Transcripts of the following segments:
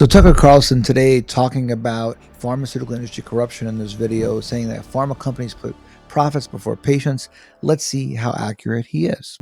So Tucker Carlson today talking about pharmaceutical industry corruption in this video, saying that pharma companies put profits before patients. Let's see how accurate he is.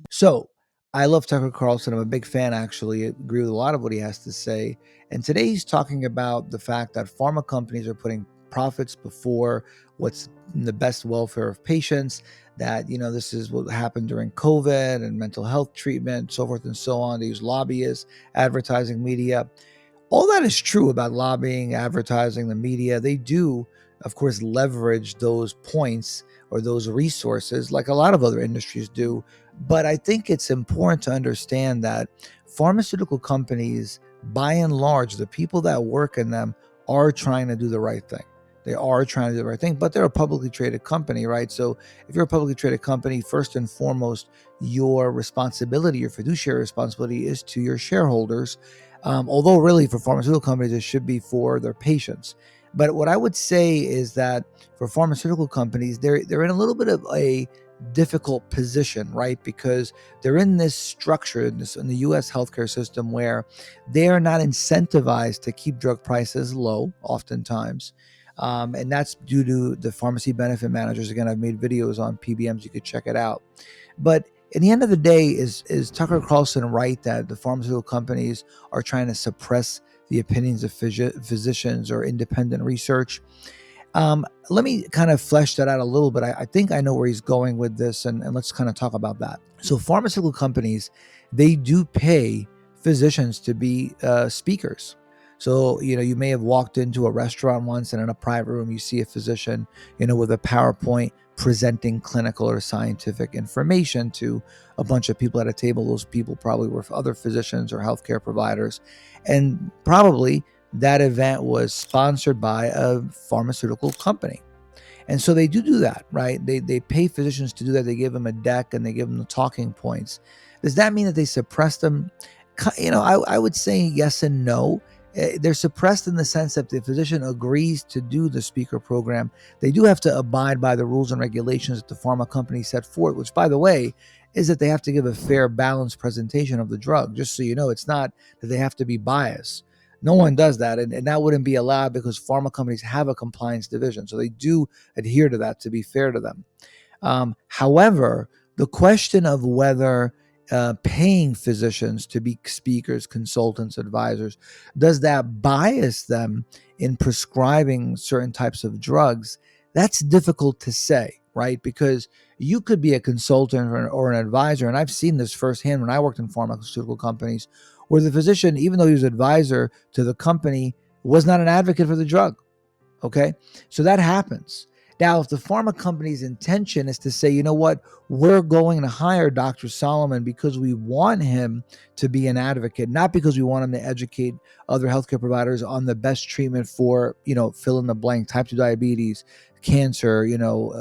So I love Tucker Carlson. I'm a big fan, actually. I agree with a lot of what he has to say. And today he's talking about the fact that pharma companies are putting profits before what's in the best welfare of patients, that, this is what happened during COVID and mental health treatment, so forth and so on. They use lobbyists, advertising, media. All that is true about lobbying, advertising, the media. They do, of course, leverage those points or those resources like a lot of other industries do. But I think it's important to understand that pharmaceutical companies, by and large, the people that work in them are trying to do the right thing. They are trying to do the right thing, but they're a publicly traded company, right? So if you're a publicly traded company, first and foremost, your responsibility, your fiduciary responsibility is to your shareholders. Although really for pharmaceutical companies, it should be for their patients. But what I would say is that for pharmaceutical companies, they're in a little bit of a difficult position, right? Because they're in this structure in the U.S. healthcare system where they are not incentivized to keep drug prices low, oftentimes. And that's due to the pharmacy benefit managers. Again, I've made videos on PBMs. You could check it out. But in the end of the day, is Tucker Carlson right that the pharmaceutical companies are trying to suppress the opinions of physicians or independent research? Let me kind of flesh that out a little bit. I think I know where he's going with this, and let's kind of talk about that. So pharmaceutical companies, they do pay physicians to be speakers. So, you may have walked into a restaurant once and in a private room, you see a physician, with a PowerPoint presenting clinical or scientific information to a bunch of people at a table. Those people probably were other physicians or healthcare providers. And probably that event was sponsored by a pharmaceutical company. And so they do that, right? They pay physicians to do that. They give them a deck and they give them the talking points. Does that mean that they suppress them? I would say yes and no. They're suppressed in the sense that the physician agrees to do the speaker program. They do have to abide by the rules and regulations that the pharma company set forth, which, by the way, is that they have to give a fair, balanced presentation of the drug. Just so you know, it's not that they have to be biased. No one does that, and that wouldn't be allowed because pharma companies have a compliance division. So they do adhere to that, to be fair to them. However, the question of whether paying physicians to be speakers, consultants, advisors, does that bias them in prescribing certain types of drugs? That's difficult to say, right? Because you could be a consultant or an advisor, and I've seen this firsthand when I worked in pharmaceutical companies, where the physician, even though he was advisor to the company, was not an advocate for the drug. Okay, so that happens. Now, if the pharma company's intention is to say, you know what, we're going to hire Dr. Solomon because we want him to be an advocate, not because we want him to educate other healthcare providers on the best treatment for, fill in the blank, type 2 diabetes, cancer,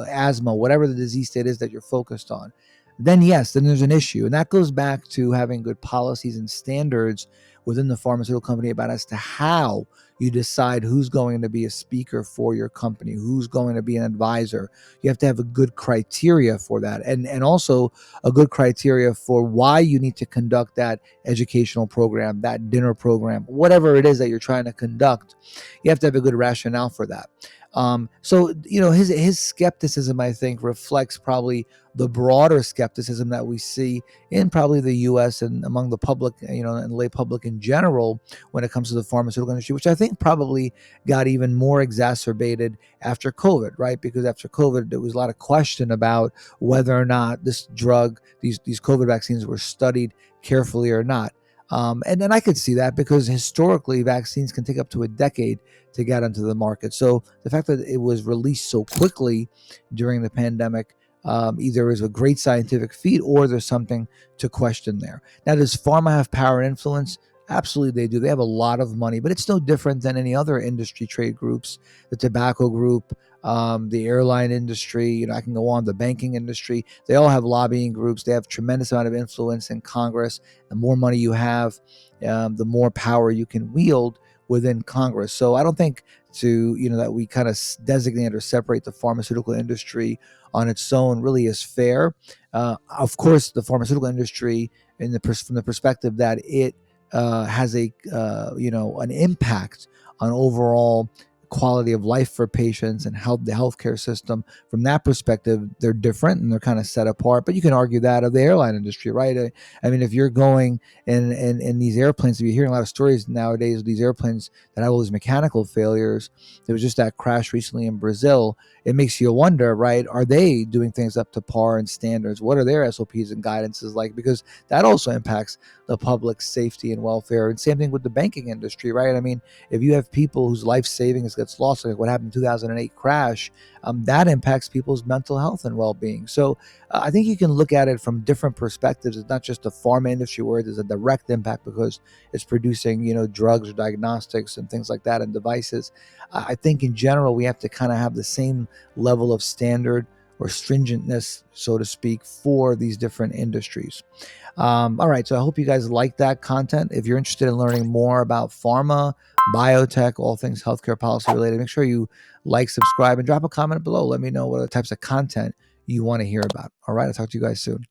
asthma, whatever the disease state is that you're focused on, then yes, then there's an issue. And that goes back to having good policies and standards within the pharmaceutical company about as to how you decide who's going to be a speaker for your company, who's going to be an advisor. You have to have a good criteria for that, and also a good criteria for why you need to conduct that educational program, that dinner program, whatever it is that you're trying to conduct. You have to have a good rationale for that. So his skepticism, I think, reflects probably the broader skepticism that we see in probably the U.S. and among the public, and lay public in general when it comes to the pharmaceutical industry, which I think probably got even more exacerbated after COVID, right? Because after COVID, there was a lot of question about whether or not this drug, these COVID vaccines were studied carefully or not. And then I could see that because historically vaccines can take up to a decade to get onto the market. So the fact that it was released so quickly during the pandemic either is a great scientific feat or there's something to question there. Now, does pharma have power and influence? Absolutely, they do. They have a lot of money, but it's no different than any other industry trade groups, the tobacco group, the airline industry. I can go on, the banking industry. They all have lobbying groups. They have tremendous amount of influence in Congress. The more money you have, the more power you can wield within Congress. So I don't think that we kind of designate or separate the pharmaceutical industry on its own really is fair. Of course, the pharmaceutical industry from the perspective that it has a an impact on overall quality of life for patients and the healthcare system. From that perspective, they're different and they're kind of set apart. But you can argue that of the airline industry, right? I mean, if you're going in these airplanes, if you're hearing a lot of stories nowadays of these airplanes that have all these mechanical failures. There was just that crash recently in Brazil. It makes you wonder, right? Are they doing things up to par and standards? What are their SOPs and guidances like? Because that also impacts the public's safety and welfare. And same thing with the banking industry, right? I mean, if you have people whose life savings gets lost, like what happened in 2008 crash, that impacts people's mental health and well-being. So I think you can look at it from different perspectives. It's not just the pharma industry where there's a direct impact because it's producing, drugs or diagnostics and things like that and devices. I think in general, we have to kind of have the same level of standard or stringentness, so to speak, for these different industries. All right, so I hope you guys like that content. If you're interested in learning more about pharma, biotech, all things healthcare policy related, make sure you like, subscribe, and drop a comment below. Let me know what types of content you want to hear about. All right, I'll talk to you guys soon.